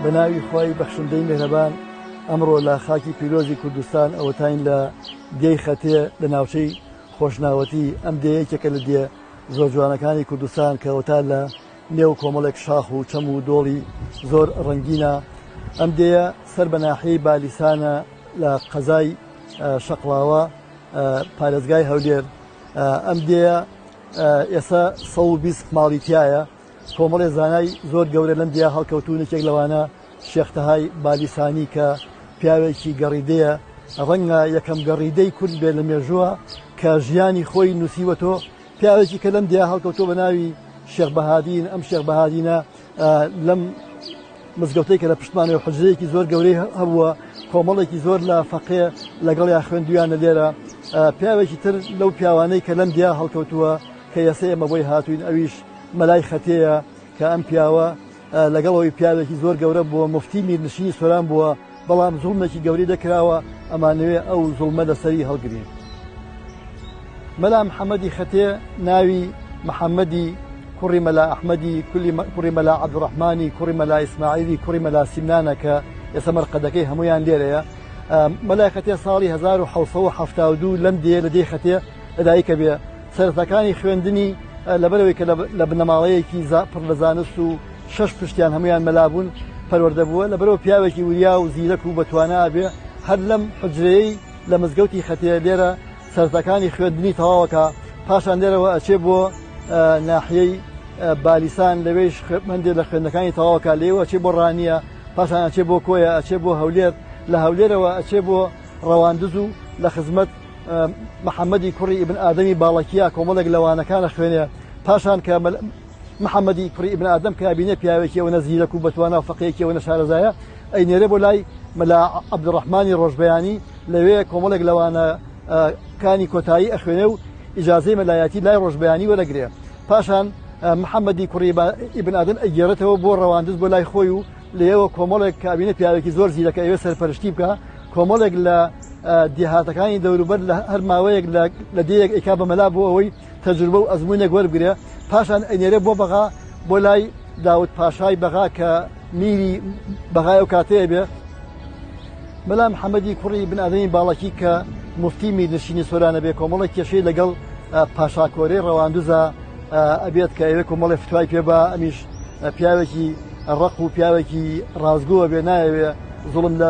بەناوی خۆی بەخشندەی میهرەبان ئەمڕۆ لە خاکی پیرۆزی کوردستان ئەوەتاین لە دێی خەتێ لە ناوچەی خۆشناوەتی ئەم دێیەکێکە لە دێ زۆر جوانەکانی کوردستان کەوەتا لە نێو کۆمەڵێک شاخ و چەم و دۆڵی زۆر ڕەنگینە. ئەم دێیە سەر بە ناحیەی بالیسانە لە قەزای شەقڵاوە پارێزگای هەولێر. ئەم دێیە ئێستا 120 ماڵی تایە. کۆمەڵێ زانای زۆر گەورە لەم دێیە هەڵکەوتوونێکێک لەوانە شێختەهای بالیسانی کە پیاوێکی گەڕیدەیە ڕەنگە یەکەم گەڕیدەی کورد بێت لە مێژووە کە ژیانی خۆی نووسیوەتۆ پیاوێکی کە لەم دێیە هەڵکەوتۆ بە ناوی شێخ بەهادین. ئەم شێخ بەهادینە لەم مزگەوتەی کە لە پشتمانەوە حوجرەیەکی زۆر گەورەی هەبووە کۆمەڵێکی زۆر لە فەقێ لەگەڵیا خوێندویانە لێرە. پیاوێکی تر لەو پیاوانەی کە لەم دێیە هەڵکەوتووە کە ئێستا ئێمە بۆی هاتوین ئەویش مەلای خەتەیە کە ئەم پیاوە لەگەڵەوەی پیاوێکی زۆر گەورە بووە مفتی میرنشینی سۆران بووە بەڵام زوڵمێکی گەوری دەکراوە ئەمانەوێ ئەو زوڵمە لەسەری هەڵگرین. مەلا محەممەدی خەتێ ناوی محەممەدی کوڕی مەلا ئەحمەدی کوڕی مەلا عەبدوڕەحمانی کوڕی مەلا ئیسماعیلی کوڕی مەلا سیمنانە کە ئێستا مەرقەدەکەی هەمویان لێرەیە. مەلای خەتێ ساڵی 1972 لەم دێ لە دێی خەتێ لەدایکە بێ. سەرەتاکانی خوێندنی لەبەرەوەی کە لە بنەماڵەیەکی پڕ لە زانست و 6 پشتیان هەمویان مەلابوون پەروەردە بووە لەبەرەوە پیاوێکی وریا و زیرەک و بەتوانە بێ هەر لەم حجرەیەی لە مزگەوتی خەتێ لێرە سەرەتاکانی خوێندنی تەواوەکە پاشان لێرەوە ئەچێ بۆ ناحیەی بالیسان لەوێش هەندێک لە خوێندەکانی تەواوەکە لێوە ئەچێ بۆ ڕانیە پاشان ئەچێ بۆ کۆیە ئەچێ بۆ هەولێر لە هەولێرەوە ئەچێ بۆ ڕەواندز و لە خزمەت محەممەدی کوڕی ئیبن ئادەمی باڵەکیە کۆمەڵێک لەوانەکانە خوێنێ. پاشان کە محەممەدی کوڕی ئیبن ئادەم کە بینێ پیاوێکیەوە نەزیرەک و بەتوانە و فەقێکیەوە نەشارەزایە ئەینێرە بۆ لای مەلا عەبدوڕەحمانی ڕۆژبەیانی لەوێ کۆمەڵێک لەوانە کانی کۆتایی ئەخوێنێ و ئیجازەی مەلایەتی لای ڕۆژبەیانی وەرەگرێ. پاشان محەممەدی کوڕی ئیبن ئادەم ئەگێڕێتەوە بۆ ڕەواندز بۆ لای خۆی و لێەوە کۆمەڵێک کابینە پیاوێکی زۆر زیرەکە ئەوێ سەرپەرشتی بکە کۆمەڵێک لە دیهاتەکانی دەوروبەر لە هەر ماوەیەک لە دەیەک ئەیکا بە مەلا بۆ ئەوەی تەجروبە و ئەزموونێک وەربگرێ. پاشان ئەینێرێ بۆ بەغا بۆ لای داود پاشای بەغا کە میری بەغای ئەو کاتەیە بێ. مەلا محەممەدی کوڕی ئیبن ئادەمی باڵەکی کە مفتی میرنشینی سۆرانە بێ کۆمەڵێک کێشەی لەگەڵ پاشاکۆرەی ڕەواندوزە ئەبێت کە ئەوێ کۆمەڵێ فتوای پێ بە ئەمیش پیاوێکی ڕق و پیاوێکی ڕازگۆوە بێ نایەوێ زوڵم لە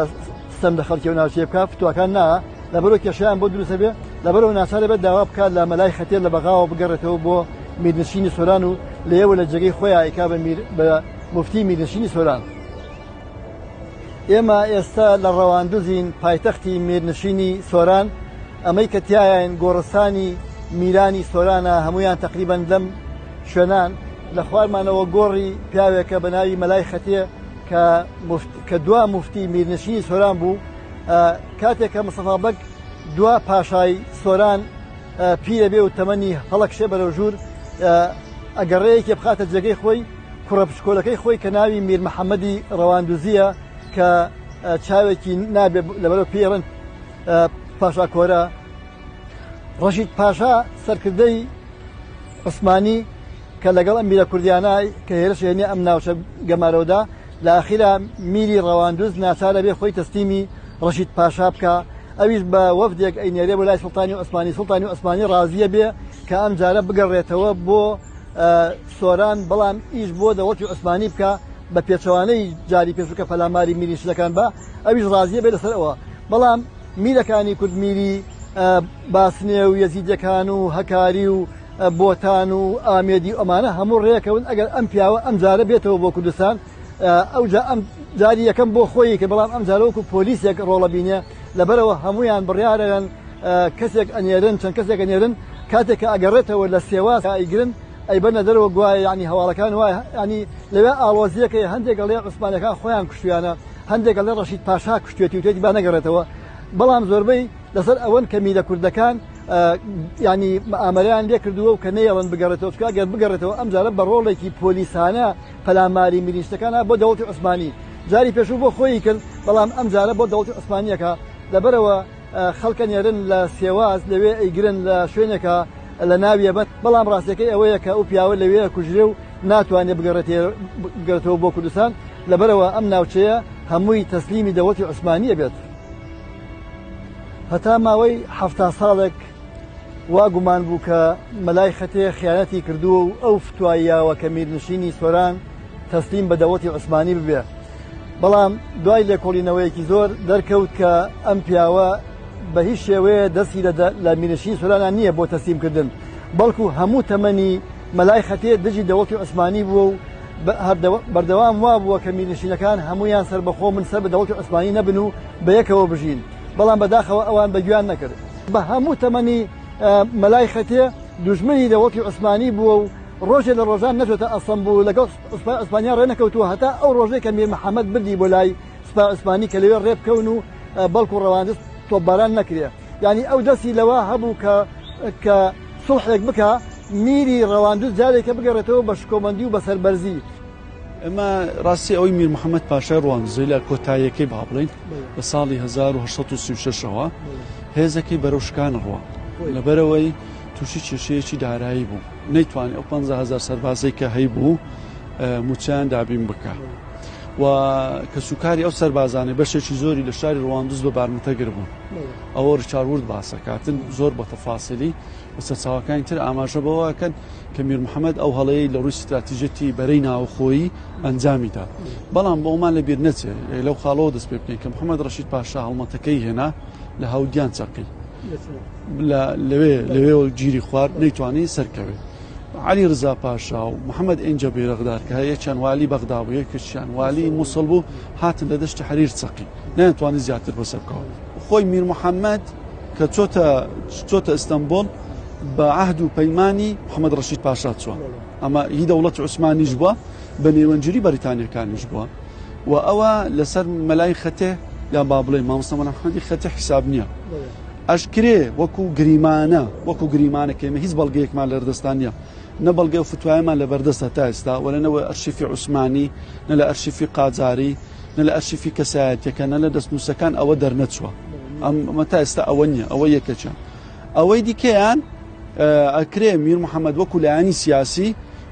سەم لە خەڵکی و ناوچێ بکە فتوواکان نا لەبەرەوە کێشەیان بۆ دروستە بێ لەبەرەوە ناچارە بێت داوا بکات لە مەلای خەتێر لە بەغاوە بگەڕێتەوە بۆ میرنشینی سۆران و لێوە لە جێگەی خۆیان ئەیکا بە مفتی میرنشینی سۆران. ئێمە ئێستا لە ڕەواندوزین پایتەختی میرنشینی سۆران ئەمەی کە تایان گۆڕستانی میرانی سۆرانە هەمویان تقریبەن لەم شوێنان لە خوارمانەوە گۆڕی پیاوێکە بە ناوی مەلای خەتێ کە دوا مفتی میرنشینی سۆران بوو کاتێک کە مستەفا بەگ دوا پاشای سۆران پیرە بێ و تەمەنی هەڵەکشێ بەرەو ژوور ئەگەڕەیەکی بخاتە جێگەی خۆی کوڕە پشکۆلەکەی خۆی کە ناوی میر محەممەدی ڕەواندوزیە کە چاوێکی نابێ لەبەرەوە پێڕن پاشاکۆرە ڕەشید پاشا سەرکردەی عوسمانی کە لەگەڵ ئەم میرە کوردیانە کە هێرش هێنێ ئەم ناوچە گەمارەوەدا لە ئاخیرا میری ڕەواندوز ناچارە بێ خۆی تەسلیمی ڕەشید پاشا بکە. ئەویش بە وەفدێک ئەینێرێ بۆ لای سوڵتانی عوسمانی. سوڵتانی عوسمانی ڕازیە بێ کە ئەم جارە بگەڕێتەوە بۆ سۆران بەڵام ئیش بۆ دەوڵەتی عوسمانی بکە بە پێچەوانەی جاری پێشووکە پەلاماری میرنشینەکان بە ئەویش ڕازیە بێ لەسەرەوە. بەڵام میرەکانی کورد میری باسنێ و یەزیدەکان و هەکاری و بۆتان و ئامێدی ئەمانە هەموو ڕێکەون ئەگەر ئەم پیاوە ئەم جارە بێتەوە بۆ کوردستان ئەوجا ئەم جاری یەکەم بۆ خۆی کە بەڵام ئەم جارەوەکو پۆلیسێک ڕۆڵە بینێ لەبەرەوە هەمویان بڕیارەن کەسێک ئەنێرن چەند کەسێک ئەنێرن کاتێک کە ئەگەڕێتەوە لە سێواز ئەیگرن ئەیبەنە دەرەوە گوایە ینی هەواڵەکان وایە ینی لەوێ ئاڵۆزیەکەی هەندێک گەڵێ عوسمانەکان خۆیان کوشتیانە هەندێک گەڵێ ڕەشید پاشا کوشتێتی و تێتی با نەگەڕێتەوە. بەڵام زۆربەی لەسەر ئەوەن کە میرە کوردەکان ینی ئامەریان لێ کردووە و کە نەیەڵن بگەڕێتەوە چکە گەر بگەڕێتەوە ئەم جارە بە ڕۆڵێکی پۆلیسانە پەلاماری میرنشینەکانە بۆ دەوڵەتی عوسمانی جاری پێشوو بۆ خۆی کرد بەڵام ئەم جارە بۆ دەوڵەتی عوسمانیەکە لەبەرەوە خەڵکە نێرن لە سێواز لەوێ ئەیگرن لە شوێنێکە لە ناویە بەت بەڵام ڕاستەکەی ئەوەیە کە ئەو پیاوە لەوێ کوژرێ و ناتوانێت بگەڕێتەوە بۆ کوردستان لەبەرەوە ئەم ناوچەیە هەمووی تەسلیمی دەوڵەتی عوسمانیە بێت. هەتا ماوەی 70 ساڵێک وا گومان بوو کە مەلای خەتێ خیانەتی کردووە و ئەو فتواییاوە کە میرنشینی سۆران تەسلیم بە دەوڵەتی عوسمانی ببێ. بەڵام دوای لێکۆڵینەوەیەکی زۆر دەرکەوت کە ئەم پیاوە بە هیچ شێوەیە دەستی لە میرنشینی سۆرانان نییە بۆ تەسلیمکردن، بەڵکو هەموو تەمەنی مەلای خەتێ دژی دەوڵەتی عوسمانی بووە و بەردەوام وا بووە کە میرنشینەکان هەمویان سەربەخۆ من سەر بە دەوڵەتی عوسمانی نەبن و بە یەکەوە بژین، بەڵام بەداخەوە ئەوان بەگویان نەکرد. بە هەموو تەمەنی مەلای خەتێ دوژمنی دەوڵەتی عوسمانی بووە و ڕۆژێ لە ڕۆژان نەچێتە ئەستەمبول لەگەڵ ئوسمانیان ڕێنەکەوتووە هەتا ئەو ڕۆژەی کە میر محەممەد بردی بۆ لای سوپای عوسمانی کە لەوێ ڕێبکەون و بەڵکو ڕەواندز تۆپباران نەکرێ. یعنی ئەو دەستی لەوە هەبوو کە سوڵحێک بکە میری ڕەواندز جارێکە بگەڕێتەوە بە شکۆمەندی و بە سەربەرزی. ئەمە ڕاستی ئەوەی میر محەممەد پاشای ڕەواندزی لە کۆتاییەکەی با بڵین لە ساڵی 1936ەوە هێزەکەی بەرەو شکان ڕوە لەبەرەوەی تووشی کێشەیەکی دارایی بوو، نەیتوانێت ئەو 50,000 سەربازەی کە هەیبوو موچیان دابین بکە و کە سوکاری ئەو سەربازانەی بەشێکی زۆری لە شاری ڕەواندز بە بارمتەگر بوون. ئەوە ڕیچارد باسەکاتن زۆر بە تەفاسیلی بە سەرچاوەکانی تر ئاماژە بەوەکەن کە میر محەممەد ئەو هەڵەیە لە ڕووی استراتیژەتی بەرەی ناوخۆیی ئەنجامیدا. بەڵام بە ئەومان لەبیر نەچێ لەو خاڵەوە دەست پێ بکەین کە محەممەد ڕەشید پاشا هەڵمەتەکەی هێنا لە هەودیان چەقی لەوێ گیری خوارد نەیتوانی سەرکەوێت. علی ڕزا پاشا و محەممەد ئەنجە بێرەغدار کە هەیەکیان والی بەغدا بوو، یەکیان والی مووسڵ بوو، هاتن لە دەشتی حەریر چەقی نەیانتوانی زیاتر بەسەر بکەوە. خۆی میر محەممەد کە چۆتە ئەستەمبۆڵ بە عەهد و پەیمانی محەممەد ڕەشید پاشا چووە، ئەمە هی دەوڵەتی عوسمانیش بووە بە نێوەنجری بەریتانیەکانیش بووە و ئەوە لەسەر مەلای خەتێ یان با بڵێ مامۆستا محەممەدی خەتێ حیساب نییە. ئەشکرێ وەکو گریمانە کەمە هیچ بەڵگەیەکمان لە دەستان نیە، نە بەڵگە و فتوایەمان لە بەردەستە تا ئێستا وەلەنەوە ئەرشیفی عوسمانی، نە لە ئەرشیفی قاجاری، نە لە ئەرشیفی کەسایەتیەکە، نە لە دەستنووسەکان ئەوە دەرنەچووە. ئەمە تا ئێستا ئەوە نییە، ئەوە یەکەچە. ئەوەی دیکەیان ئەکرێ میر محەممەد وەکو لایانی سیاسی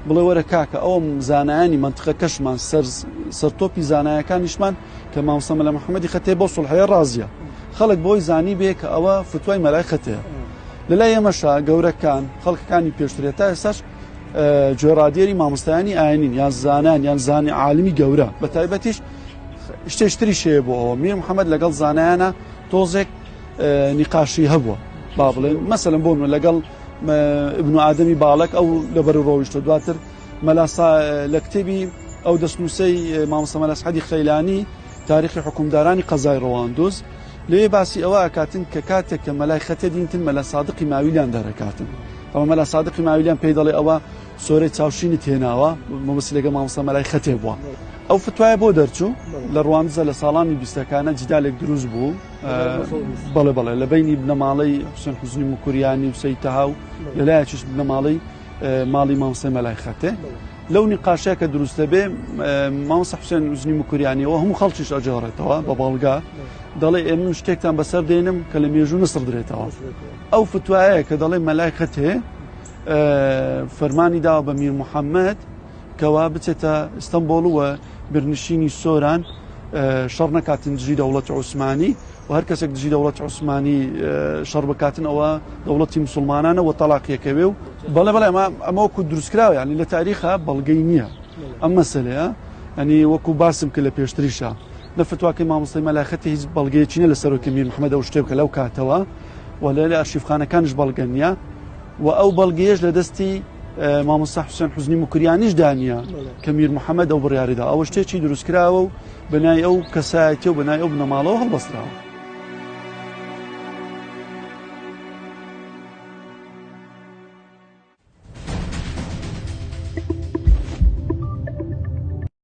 بڵێ وەرە کاکە ئەوم زانایانی منتقەکەشمان سەرتۆپی زانایەکانیشمان کە مامۆستا مەلا محەممەدی خەتێ بۆ سوڵحەیە ڕازیە، خەڵک بۆی زانی بێ کە ئەوە فتوای مەلای خەتەیە. لەلای ئێمەشا گەورەکان خەڵکەکانی پێشترێت تا ئێستاش گوێڕادیێری مامۆستایانی ئاینین یان زانان یان زانی عالمی گەورە بە تایبەتیش شتێشتری شەیە بۆ ئەوە میر محەممەد لەگەڵ زانایانە تۆزێک نیقاشی هەبووە با بڵێن مەسەلەن بۆ من لەگەڵ ئبن ئادەمی باڵک ئەو لەبەر ڕۆیشتە دواتر مەلاسا لە کتێبی ئەو دەستنووسەی مامۆستا مەلا سعەدی خەیلانی تاریخی حکومدارانی قەزای ڕەواندز لێ باسی ئەوە ئەکاتن کە کاتێک کە مەلای خەتێ دینتن مەلا سادقی ماویلیان دەرەکاتن. ئەوە مەلا سادقی ماویلیان پێی دەڵێ ئەوە سۆرەی چاوشینی تێناوە مەمەسی لەگە مامۆستا مەلای خەتێ بووە. ئەو فتوایە بۆ دەرچوو لە ڕەواندزە لە ساڵانی 20ەکانە جدالێک دروست بوو بەڵێ لە بینی بنەماڵەی حوسێن حوزنی موکوریانی و سەید تەهاو لەلایەکیش بنەماڵەی ماڵی مامۆستای مەلای خەتێ. لەو نیقاشەیە کە دروستە بێ مامۆستا حوسێن حوزنی موکوریانیەوە هەموو خەڵکیش ئەجێڕێتەوە بە باڵگا دەڵێ ئێمە شتێکتان بەسەر دێنم کە لە مێژوو نسر درێتەوە. ئەو فتوایە کە دەڵێ مەلای خەتێ فەرمانی داوە بە میر محەممەد کەوا بچێتە ئەستەمبۆڵ برنشینی سۆران شەڕ نەکاتن دژی دەوڵەتی عوسمانی و هەر کەسێک دژی دەوڵەتی عوسمانی شەڕ بکاتن ئەوە دەوڵەتی مسلمانانە و تەلاقیەکەوێ و بەڵێ ئەمە وەکو دروستکراوە ینی لە تاریخە بەڵگەی نییە ئەم مەسەلەیە ینی وەکو باسم کە لە پێشتریشە لە فتواکەی مامۆستای مەلای خەتێ هیچ بەڵگەیەکی نیە لەسەر کە میر محەممەد ئەو شتێ بکە لەو کاتەوە و لە ئەرشیفخانەکانش بەڵگە نییە و ئەو بەڵگەیەش لە دەستی مامۆستا حوسێن حوزنی موکوریانیش دانیە کە میر محەممەد ئەو بڕیاریدا ئەوە شتێکی دروستکراوە و بەنای ئەو کەسایەتی و بەنای ئەو بنەماڵەوە هەڵبەستراوە.